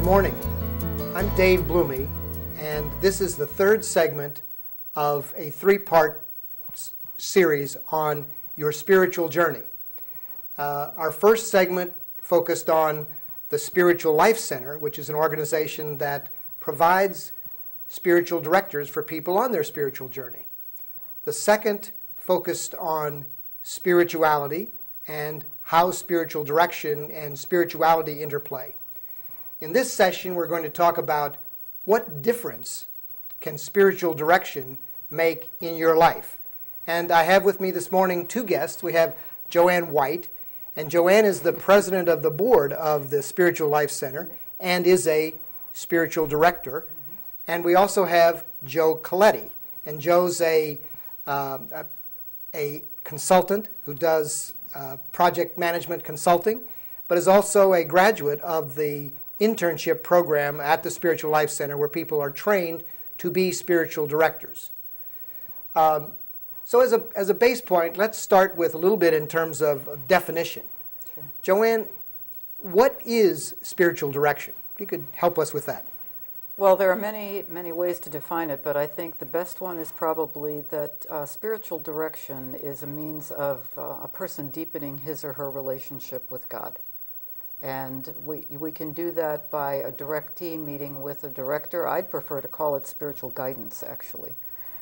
Good morning. I'm Dave Blume, and this is the third segment of a three-part series on your spiritual journey. Our first segment focused on the Spiritual Life Center, which is an organization that provides spiritual directors for people on their spiritual journey. The second focused on spirituality and how spiritual direction and spirituality interplay. In this session, we're going to talk about what difference can spiritual direction make in your life. And I have with me this morning two guests. We have Joanne White, and Joanne is the president of the board of the Spiritual Life Center and is a spiritual director. And we also have Joe Colletti, and Joe's a consultant who does project management consulting, but is also a graduate of the internship program at the Spiritual Life Center where people are trained to be spiritual directors. So as a base point, let's start with a little bit in terms of definition. Sure. Joanne, what is spiritual direction? If you could help us with that. Well, there are many ways to define it, but I think the best one is probably that spiritual direction is a means of a person deepening his or her relationship with God. And we can do that by a directee meeting with a director. I'd prefer to call it spiritual guidance, actually.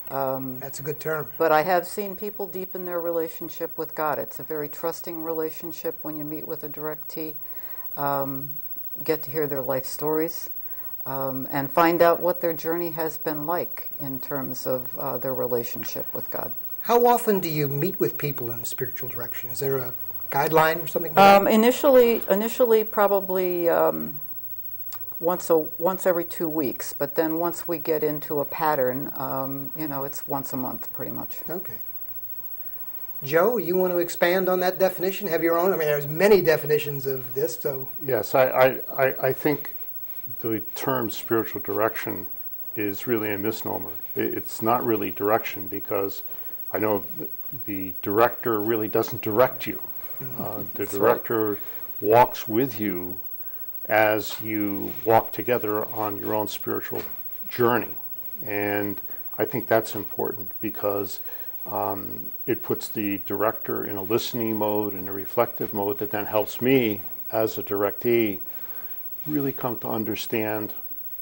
That's a good term. But I have seen people deepen their relationship with God. It's a very trusting relationship when you meet with a directee. Get to hear their life stories. And find out what their journey has been like in terms of their relationship with God. How often do you meet with people in spiritual direction? Is there a guideline or something like that? Initially, probably once every 2 weeks. But then once we get into a pattern, it's once a month, pretty much. Okay. Joe, you want to expand on that definition? Have your own? I mean, there's many definitions of this, so. Yes, I think the term spiritual direction is really a misnomer. It's not really direction because I know the director really doesn't direct you. The director walks with you as you walk together on your own spiritual journey. And I think that's important because it puts the director in a listening mode and a reflective mode that then helps me as a directee really come to understand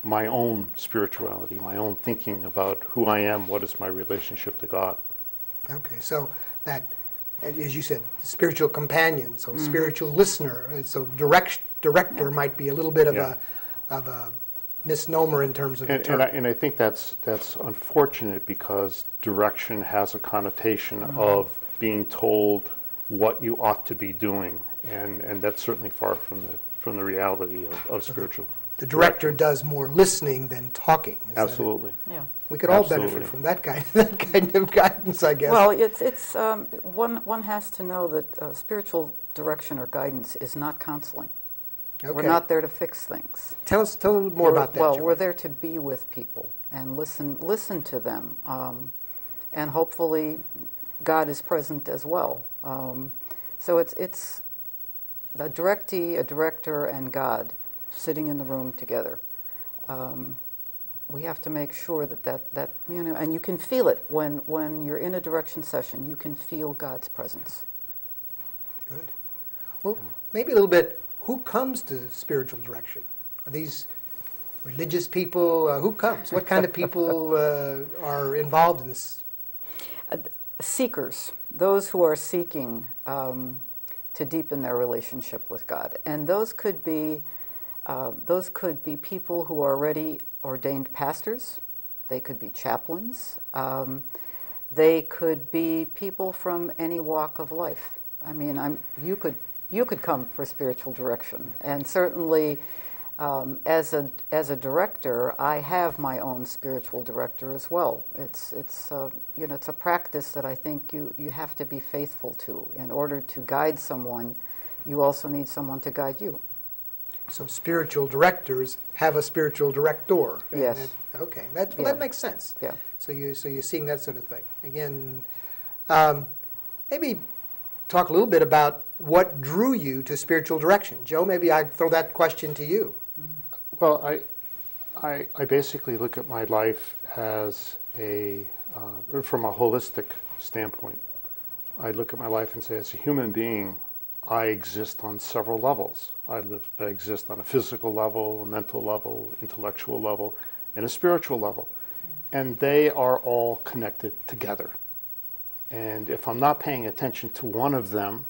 my own spirituality, my own thinking about who I am, what is my relationship to God. Okay, so that, as you said, spiritual companion, so spiritual listener, so director might be a little bit of a misnomer in terms of the term. And I think that's unfortunate because direction has a connotation of being told what you ought to be doing, and that's certainly far from the reality of spiritual. The director does more listening than talking. Absolutely. Yeah. We could all benefit from that kind of guidance, I guess. Well, it's one has to know that spiritual direction or guidance is not counseling. Okay. We're not there to fix things. Tell us a little more about that. Well, Joanne. we're there to be with people and listen to them, and hopefully God is present as well. So it's a directee, a director, and God sitting in the room together. We have to make sure that and you can feel it when you're in a direction session. You can feel God's presence. Good. Well, maybe a little bit. Who comes to spiritual direction? Are these religious people? Who comes? What kind of people are involved in this? Seekers. Those who are seeking to deepen their relationship with God, and those could be people who are already ordained pastors. They could be chaplains. They could be people from any walk of life. I mean, you could come for spiritual direction, and certainly as a director, I have my own spiritual director as well. It's a practice that I think you have to be faithful to. In order to guide someone, you also need someone to guide you. So spiritual directors have a spiritual director. Yes. Okay, that makes sense. Yeah. So you're seeing that sort of thing. Again, maybe talk a little bit about what drew you to spiritual direction. Joe, maybe I'd throw that question to you. Well, I basically look at my life as from a holistic standpoint. I look at my life and say, as a human being, I exist on several levels. I exist on a physical level, a mental level, intellectual level, and a spiritual level. And they are all connected together. And if I'm not paying attention to one of them,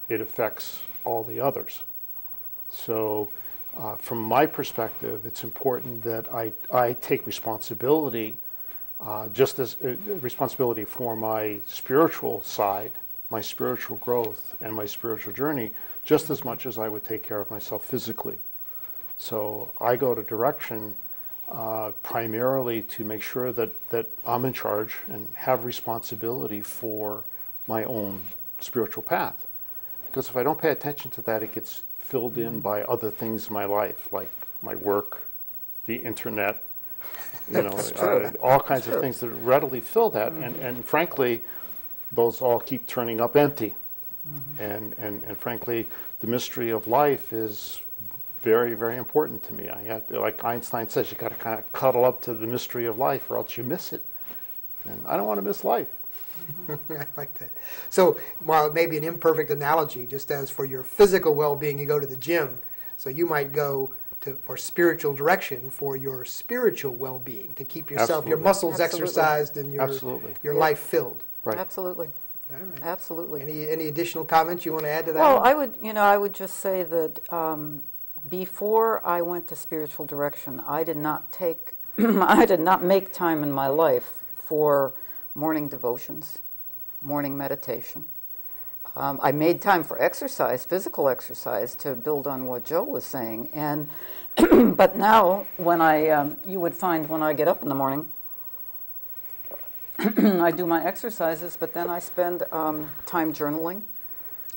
it affects all the others. So from my perspective, it's important that I take responsibility, just as responsibility for my spiritual side, my spiritual growth, and my spiritual journey, just as much as I would take care of myself physically. So I go to direction primarily to make sure that I'm in charge and have responsibility for my own spiritual path. Because if I don't pay attention to that, it gets filled in by other things in my life, like my work, the internet, all kinds of things that readily fill that. And frankly, those all keep turning up empty. And frankly, the mystery of life is very, very important to me. Like Einstein says, you got to kind of cuddle up to the mystery of life or else you miss it. And I don't want to miss life. I like that. So while it may be an imperfect analogy, just as for your physical well-being, you go to the gym, so you might go for spiritual direction for your spiritual well-being, to keep yourself, Absolutely. your muscles Absolutely. exercised and your life filled. Right. Absolutely. All right. Absolutely. Any additional comments you want to add to that? Well, I would just say that before I went to spiritual direction, I did not make time in my life for morning devotions, morning meditation. I made time for exercise, physical exercise, to build on what Joe was saying. And but now, you would find when I get up in the morning, I do my exercises, but then I spend time journaling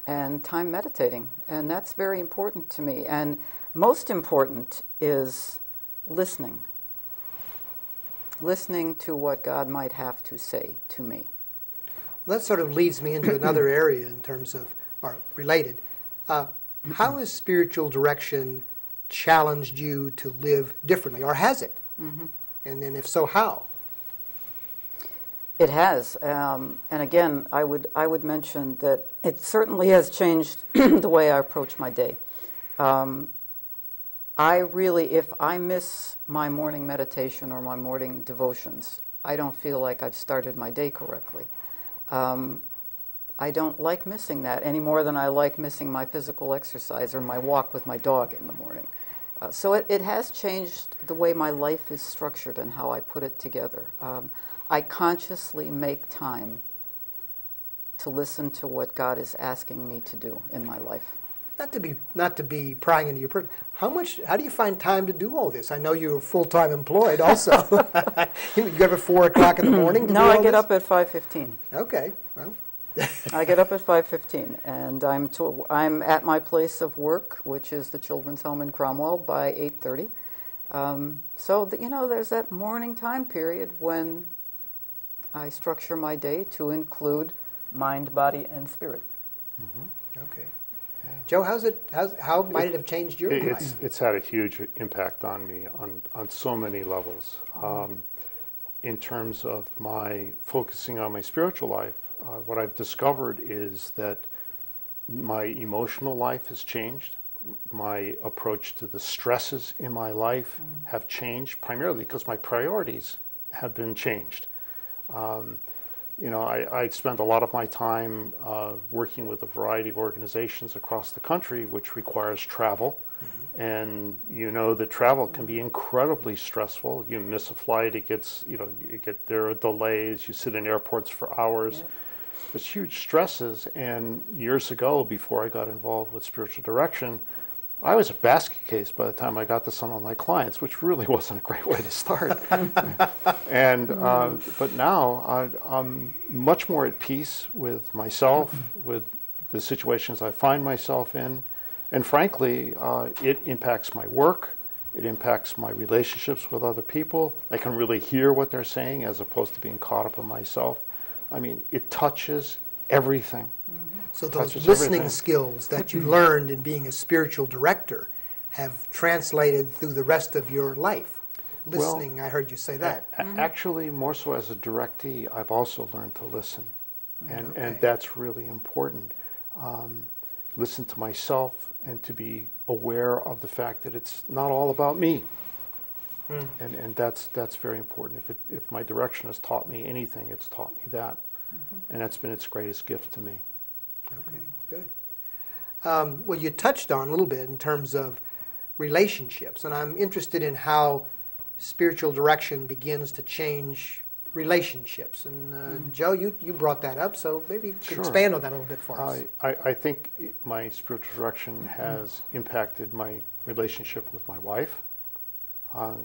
and time meditating, and that's very important to me. And most important is listening to what God might have to say to me. That sort of leads me into another area in terms of, or related. How has spiritual direction challenged you to live differently, or has it? And then if so, how? It has, and again, I would mention that it certainly has changed the way I approach my day. If I miss my morning meditation or my morning devotions, I don't feel like I've started my day correctly. I don't like missing that any more than I like missing my physical exercise or my walk with my dog in the morning. So it has changed the way my life is structured and how I put it together. I consciously make time to listen to what God is asking me to do in my life. Not to be prying into your person. How do you find time to do all this? I know you're full-time employed also. You get up at 4 o'clock in the morning to No, do all I get this? up at 5:15. Okay, well. I get up at 5:15, and I'm at my place of work, which is the Children's Home in Cromwell, by 8:30. There's that morning time period when I structure my day to include mind, body, and spirit. Okay. Joe, how might it have changed your life? It's had a huge impact on me on so many levels. In terms of my focusing on my spiritual life, what I've discovered is that my emotional life has changed. My approach to the stresses in my life have changed, primarily because my priorities have been changed. I spend a lot of my time working with a variety of organizations across the country, which requires travel. And that travel can be incredibly stressful. You miss a flight, there are delays, you sit in airports for hours. Yeah. There's huge stresses. And years ago, before I got involved with spiritual direction, I was a basket case by the time I got to some of my clients, which really wasn't a great way to start. But now I'm much more at peace with myself, with the situations I find myself in. And frankly, it impacts my work. It impacts my relationships with other people. I can really hear what they're saying as opposed to being caught up in myself. I mean, it touches everything. So those listening skills that you learned in being a spiritual director have translated through the rest of your life. Listening, Well, I heard you say that. Actually, more so as a directee, I've also learned to listen, and Okay. that's really important. Listen to myself and to be aware of the fact that it's not all about me, and that's very important. If my direction has taught me anything, it's taught me that, and that's been its greatest gift to me. Okay, good. Well, you touched on a little bit in terms of relationships, and I'm interested in how spiritual direction begins to change relationships. And Joe, you brought that up, so maybe you could Sure. expand on that a little bit for us. I think my spiritual direction has impacted my relationship with my wife.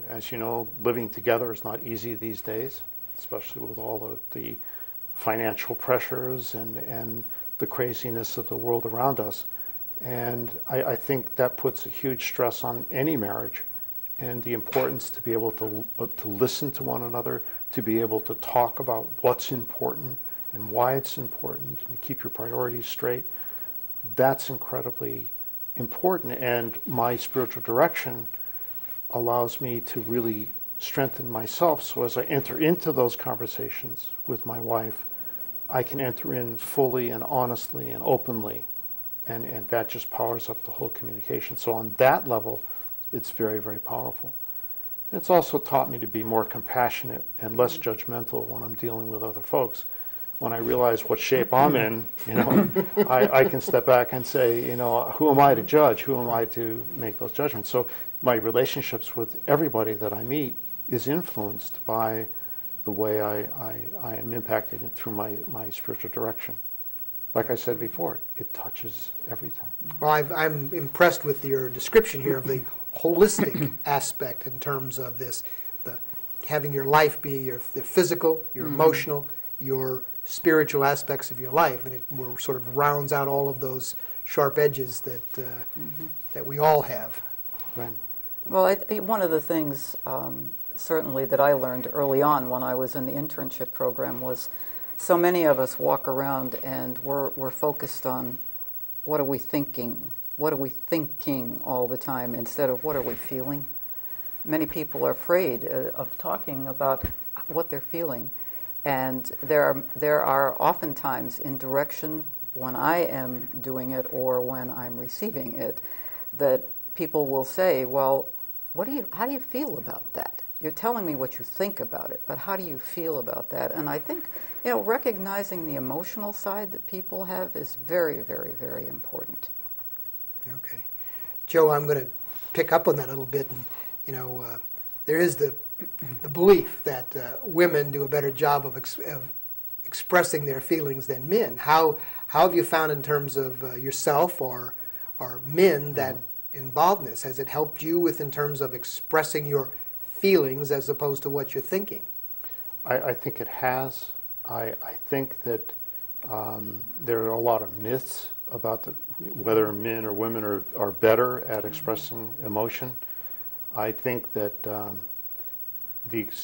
As you know, living together is not easy these days, especially with all of the financial pressures and the craziness of the world around us. And I think that puts a huge stress on any marriage, and the importance to be able to listen to one another, to be able to talk about what's important and why it's important, and keep your priorities straight. That's incredibly important, and my spiritual direction allows me to really strengthen myself, so as I enter into those conversations with my wife, I can enter in fully and honestly and openly, and that just powers up the whole communication. So on that level, it's very, very powerful. It's also taught me to be more compassionate and less judgmental when I'm dealing with other folks. When I realize what shape I'm in, I can step back and say, who am I to judge? Who am I to make those judgments? So my relationships with everybody that I meet is influenced by the way I am impacted through my spiritual direction. Like I said before, it touches everything. Well, I'm impressed with your description here of the holistic aspect in terms of this, having your life be the physical, your emotional, your spiritual aspects of your life, and it sort of rounds out all of those sharp edges that we all have. Right. Well, one of the things certainly that I learned early on when I was in the internship program was so many of us walk around and we're focused on what are we thinking? What are we thinking all the time instead of what are we feeling? Many people are afraid of talking about what they're feeling. And there are oftentimes in direction when I am doing it or when I'm receiving it that people will say, well, how do you feel about that? You're telling me what you think about it, but how do you feel about that? And I think, recognizing the emotional side that people have is very, very, very important. Okay. Joe, I'm going to pick up on that a little bit. And, there is the belief that women do a better job of expressing their feelings than men. How have you found in terms of yourself or men that involved in this? Has it helped you in terms of expressing your feelings as opposed to what you're thinking? I think it has. I think that there are a lot of myths about whether men or women are better at expressing emotion. I think that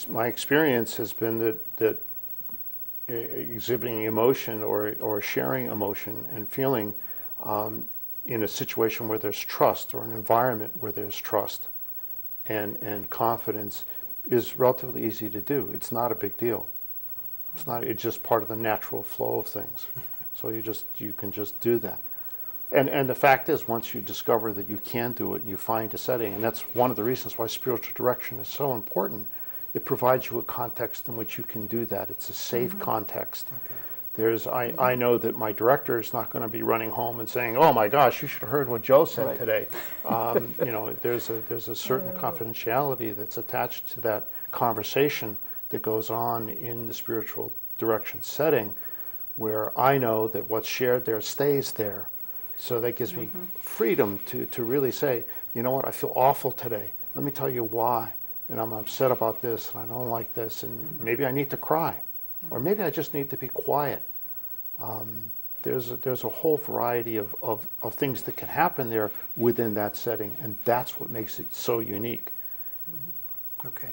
my experience has been that exhibiting emotion or sharing emotion and feeling in a situation where there's trust or an environment where there's trust and confidence is relatively easy to do. It's not a big deal. It's just part of the natural flow of things. So you can just do that. And the fact is, once you discover that you can do it and you find a setting, and that's one of the reasons why spiritual direction is so important, it provides you a context in which you can do that. It's a safe context. Okay. I know that my director is not going to be running home and saying, "Oh my gosh, you should have heard what Joe said today." There's a certain confidentiality that's attached to that conversation that goes on in the spiritual direction setting, where I know that what's shared there stays there. So that gives me freedom to really say, you know what, I feel awful today. Let me tell you why. And I'm upset about this, and I don't like this, and maybe I need to cry. Or maybe I just need to be quiet. There's a whole variety of things that can happen there within that setting, and that's what makes it so unique. Okay.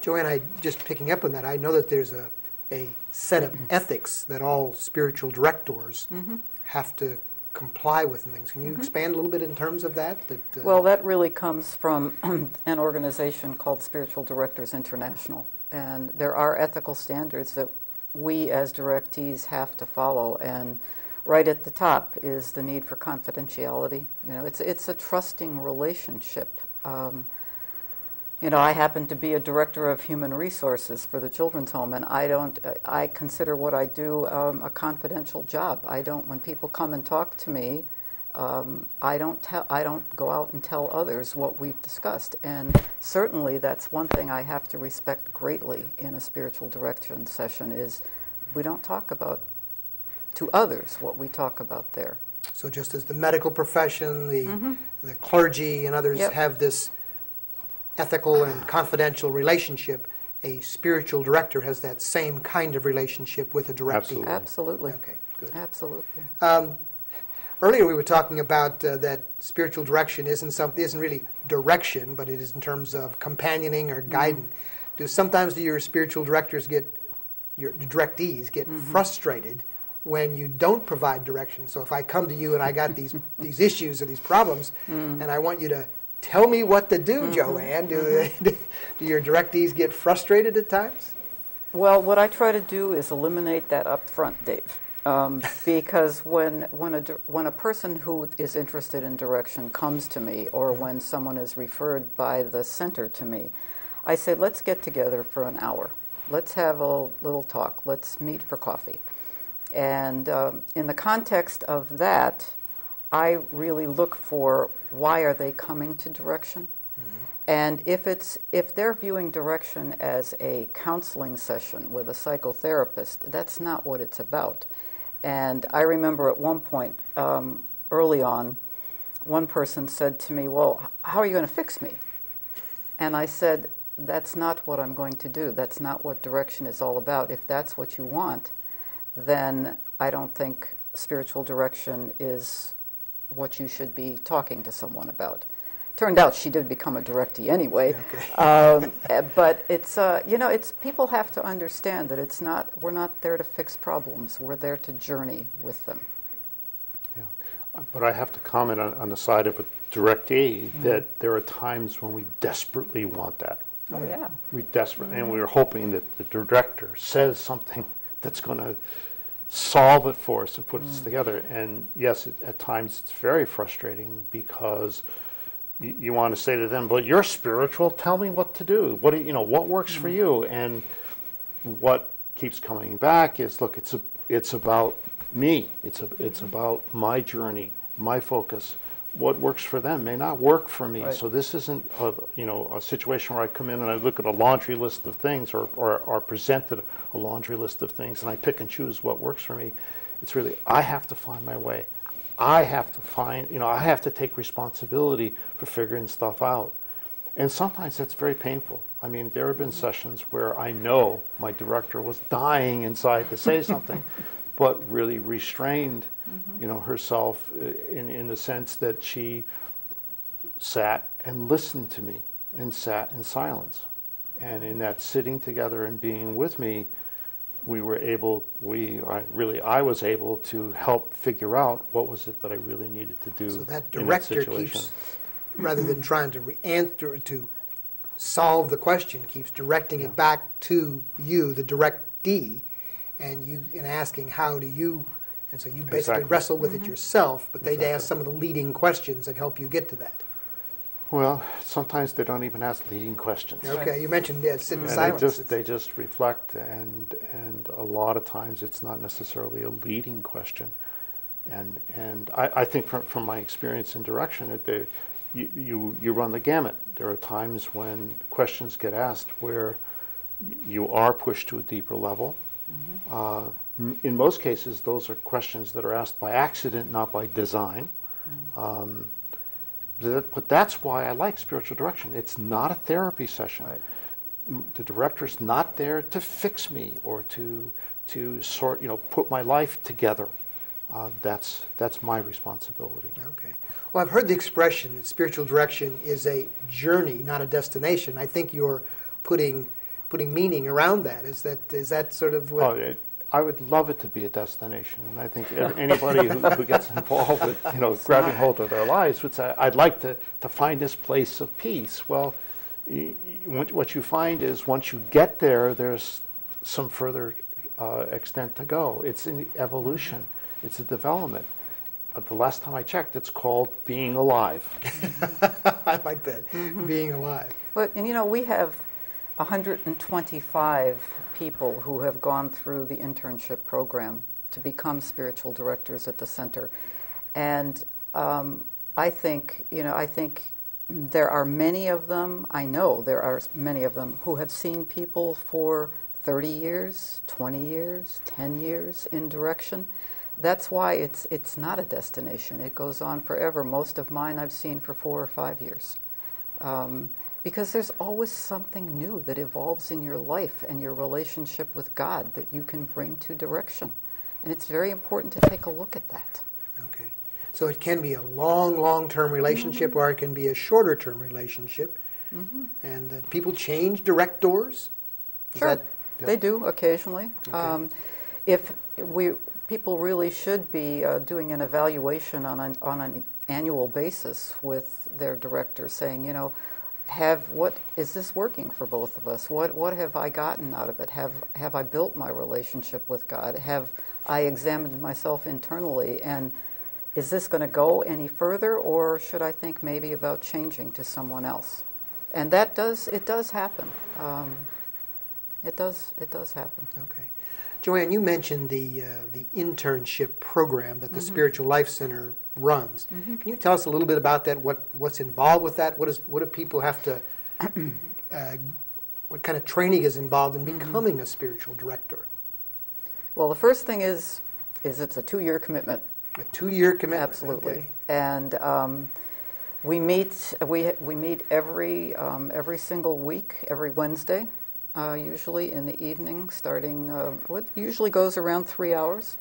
Joanne, just picking up on that, I know that there's a set of ethics that all spiritual directors have to comply with and things. Can you expand a little bit in terms of that? Well, that really comes from an organization called Spiritual Directors International. And there are ethical standards that we as directees have to follow. And right at the top is the need for confidentiality. You know, it's a trusting relationship. You know, I happen to be a director of human resources for the children's home, and I consider what I do a confidential job. When people come and talk to me, I don't go out and tell others what we've discussed. And certainly that's one thing I have to respect greatly in a spiritual direction session is we don't talk about to others what we talk about there. So just as the medical profession, the clergy and others Yep. have this ethical and confidential relationship, a spiritual director has that same kind of relationship with a directee. Absolutely. Absolutely. Okay, good. Absolutely. Earlier we were talking about that spiritual direction isn't really direction, but it is in terms of companioning or guiding. Do your spiritual directors your directees get frustrated when you don't provide direction? So if I come to you and I got these issues or these problems, and I want you to tell me what to do, Joanne, do your directees get frustrated at times? Well, what I try to do is eliminate that up front, Dave. Because when a person who is interested in direction comes to me, or when someone is referred by the center to me, I say, let's get together for an hour. Let's have a little talk. Let's meet for coffee. And in the context of that, I really look for why are they coming to direction? And if they're viewing direction as a counseling session with a psychotherapist, that's not what it's about. And I remember at one point, early on, one person said to me, well, how are you going to fix me? And I said, that's not what I'm going to do. That's not what direction is all about. If that's what you want, then I don't think spiritual direction is what you should be talking to someone about. Turned out she did become a directee anyway. Okay. But it's people have to understand that we're not there to fix problems. We're there to journey with them. Yeah, but I have to comment on the side of a directee that there are times when we desperately want that. Oh yeah. We desperately, and we're hoping that the director says something that's going to solve it for us and put us together. And yes, at times it's very frustrating because you want to say to them, but you're spiritual, tell me what to do. What works for you? And what keeps coming back is, look, it's about me. It's about my journey, my focus. What works for them may not work for me. Right. So this isn't a situation where I come in and I look at a laundry list of things or presented a laundry list of things and I pick and choose what works for me. It's really, I have to find my way. I have to take responsibility for figuring stuff out. And sometimes that's very painful. I mean, there have been sessions where I know my director was dying inside to say something, but really restrained herself in the sense that she sat and listened to me and sat in silence. And in that sitting together and being with me, I was able to help figure out what was it that I really needed to do. So that in director situation. keeps, rather than trying to solve the question, keeps directing it back to you, the directee, and asking how do you, and so you basically Exactly. wrestle with it yourself, but they Exactly. ask some of the leading questions that help you get to that. Well, sometimes they don't even ask leading questions. Okay, you mentioned sit in And silence. they just reflect, and a lot of times it's not necessarily a leading question. And I think from my experience in direction, that you run the gamut. There are times when questions get asked where you are pushed to a deeper level. In most cases, those are questions that are asked by accident, not by design. But that's why I like spiritual direction. It's not a therapy session. Right. The director's not there to fix me or to put my life together. That's my responsibility. Okay. Well, I've heard the expression that spiritual direction is a journey, not a destination. I think you're putting meaning around that. Is that sort of what? I would love it to be a destination, and I think anybody who gets involved with, grabbing hold of their lives would say, I'd like to find this place of peace. Well, what you find is once you get there, there's some further extent to go. It's an evolution. It's a development. The last time I checked, it's called being alive. I like that, being alive. Well, and we have 125 people who have gone through the internship program to become spiritual directors at the center. And I think there are many of them, I know there are many of them, who have seen people for 30 years, 20 years, 10 years in direction. That's why it's not a destination. It goes on forever. Most of mine I've seen for 4 or 5 years. Because there's always something new that evolves in your life and your relationship with God that you can bring to direction. And it's very important to take a look at that. Okay. So it can be a long-term relationship, or it can be a shorter-term relationship. And people change directors? Sure. They do occasionally. Okay. People really should be doing an evaluation on an annual basis with their director, saying, what is this working for both of us? What have I gotten out of it? Have I built my relationship with God? Have I examined myself internally? And is this going to go any further, or should I think maybe about changing to someone else? And it does happen. It does happen. Okay. Joanne, you mentioned the internship program that the Spiritual Life Center runs. Can you tell us a little bit about that? What's involved with that? What do people have to? What kind of training is involved in becoming a spiritual director? Well, the first thing is it's a 2-year commitment. A 2-year commitment. Absolutely. Okay. And we meet every single week, every Wednesday. Usually in the evening, starting what usually goes around 3 hours.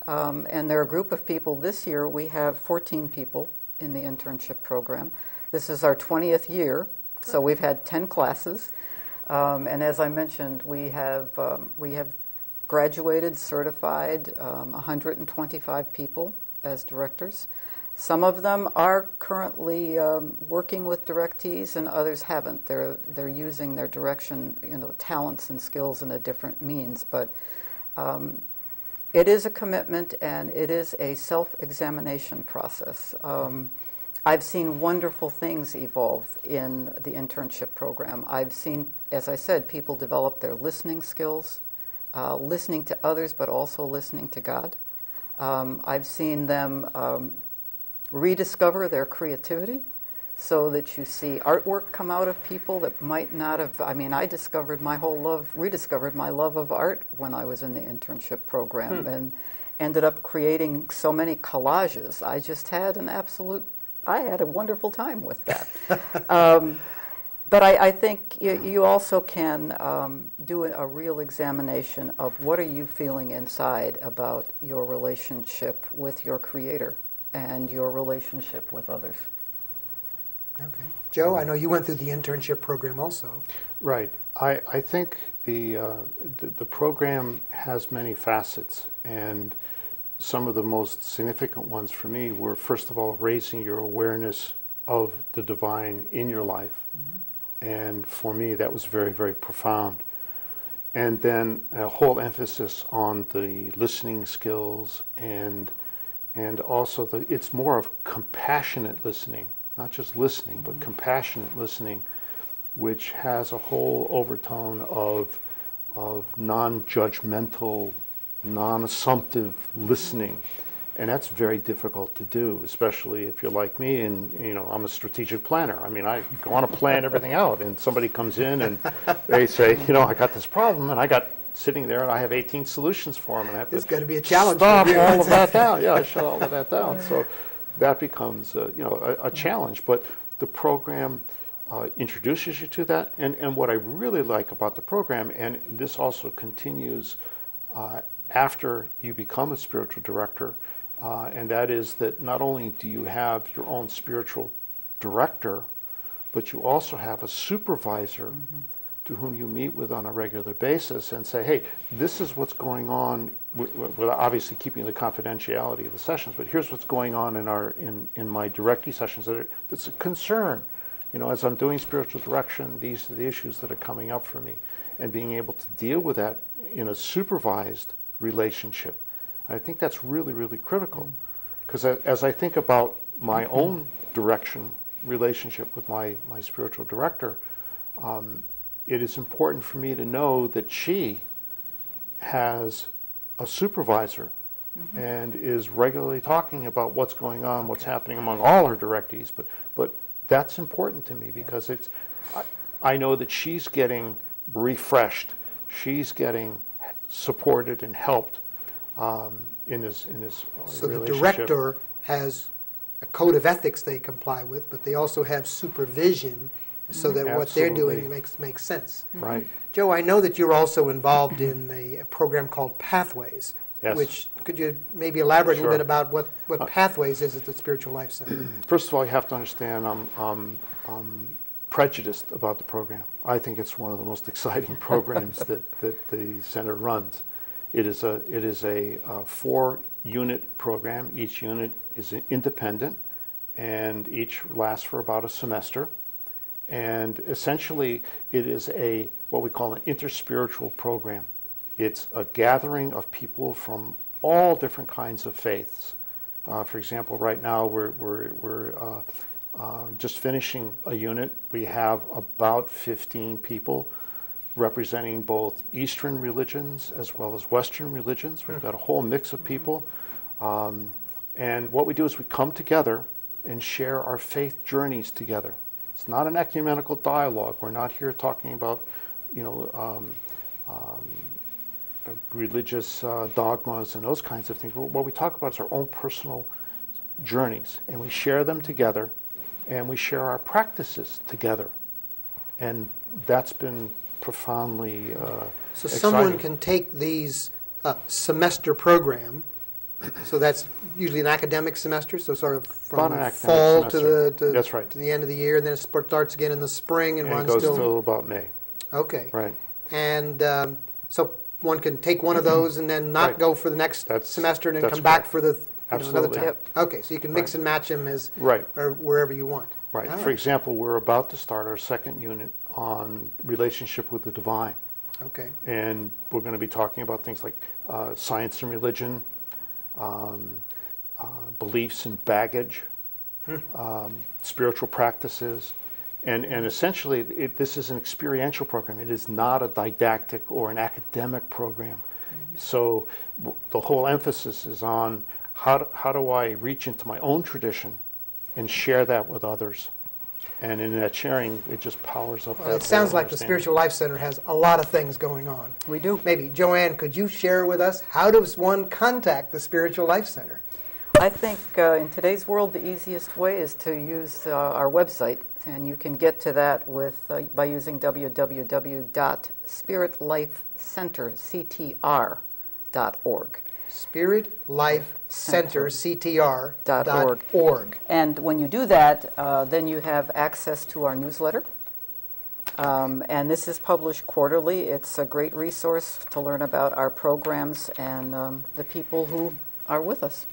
And there are a group of people. This year we have 14 people in the internship program. This is our 20th year, so we've had 10 classes. And as I mentioned, we have graduated, certified 125 people as directors. Some of them are currently working with directees, and others haven't. They're using their direction, talents and skills in a different means. But it is a commitment, and it is a self-examination process. I've seen wonderful things evolve in the internship program. I've seen, as I said, people develop their listening skills, listening to others, but also listening to God. I've seen them rediscover their creativity, so that you see artwork come out of people that might not have. I rediscovered my love of art when I was in the internship program, and ended up creating so many collages. I had a wonderful time with that. But I think you also can do a real examination of what are you feeling inside about your relationship with your Creator and your relationship with others. Okay. Joe, I know you went through the internship program also. Right. I think the program has many facets, and some of the most significant ones for me were, first of all, raising your awareness of the divine in your life. And for me, that was very, very profound. And then a whole emphasis on the listening skills, and also it's more of compassionate listening, not just listening, but compassionate listening, which has a whole overtone of non-judgmental, non-assumptive listening. And that's very difficult to do, especially if you're like me and, I'm a strategic planner. I want to plan everything out, and somebody comes in and they say, I got this problem, and I got sitting there and I have 18 solutions for them, and I have It's to got to be a challenge. stop all of that down. Yeah, I shut all of that down. So that becomes, a challenge. But the program introduces you to that. And what I really like about the program, and this also continues after you become a spiritual director, and that is that not only do you have your own spiritual director, but you also have a supervisor to whom you meet with on a regular basis and say, hey, this is what's going on, with obviously keeping the confidentiality of the sessions, but here's what's going on in my directee sessions that's a concern. You know, as I'm doing spiritual direction, these are the issues that are coming up for me, and being able to deal with that in a supervised relationship. I think that's really, really critical, because as I think about my own direction relationship with my spiritual director, it is important for me to know that she has a supervisor and is regularly talking about what's going on, what's happening among all her directees. But that's important to me, because I know that she's getting refreshed, she's getting supported and helped in this So the relationship. director has a code of ethics they comply with, but they also have supervision so that what they're doing Absolutely. makes sense. Right. Joe, I know that you're also involved in a program called Pathways, Yes. which, could you maybe elaborate a little Sure. bit about what Pathways is at the Spiritual Life Center? First of all, you have to understand I'm prejudiced about the program. I think it's one of the most exciting programs that the center runs. It is a 4-unit program. Each unit is independent, and each lasts for about a semester. And essentially, it is what we call an interspiritual program. It's a gathering of people from all different kinds of faiths. For example, right now we're just finishing a unit. We have about 15 people representing both Eastern religions as well as Western religions. We've got a whole mix of people. And what we do is we come together and share our faith journeys together. It's not an ecumenical dialogue. We're not here talking about, religious dogmas and those kinds of things. But what we talk about is our own personal journeys, and we share them together, and we share our practices together. And that's been profoundly So exciting. someone can take these semester program, so that's usually an academic semester, so sort of from About an academic fall semester. to That's right. to the end of the year, and then it starts again in the spring and And it runs goes till... till about May. Okay. Right. And so one can take one of those and then not Right. go for the next That's- semester and then that's come back correct. for the another Absolutely. time. Yep. Okay, so you can mix Right. and match them as Right. or wherever you want. Right. All For example, we're about to start our second unit on relationship with the divine. Okay. And we're going to be talking about things like science and religion, beliefs and baggage, spiritual practices. And essentially, this is an experiential program. It is not a didactic or an academic program. So the whole emphasis is on how do I reach into my own tradition and share that with others. And in that sharing, it just powers up Well, that it sounds whole like the understanding. Spiritual Life Center has a lot of things going on. We do. Maybe, Joanne, could you share with us, how does one contact the Spiritual Life Center? I think in today's world, the easiest way is to use our website, and you can get to that by using www.spiritlifecenterctr.org. SpiritLifeCenterCTR.org. And when you do that, then you have access to our newsletter. And this is published quarterly. It's a great resource to learn about our programs and the people who are with us.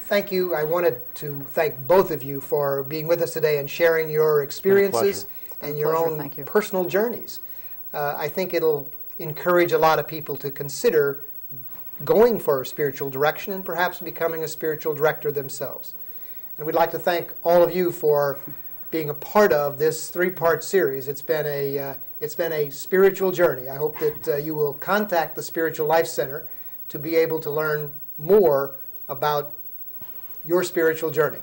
Thank you. I wanted to thank both of you for being with us today and sharing your experiences and your pleasure. own Thank you. personal journeys. I think it'll encourage a lot of people to consider going for a spiritual direction and perhaps becoming a spiritual director themselves. And we'd like to thank all of you for being a part of this 3-part series. It's been a spiritual journey. I hope that you will contact the Spiritual Life Center to be able to learn more about your spiritual journey.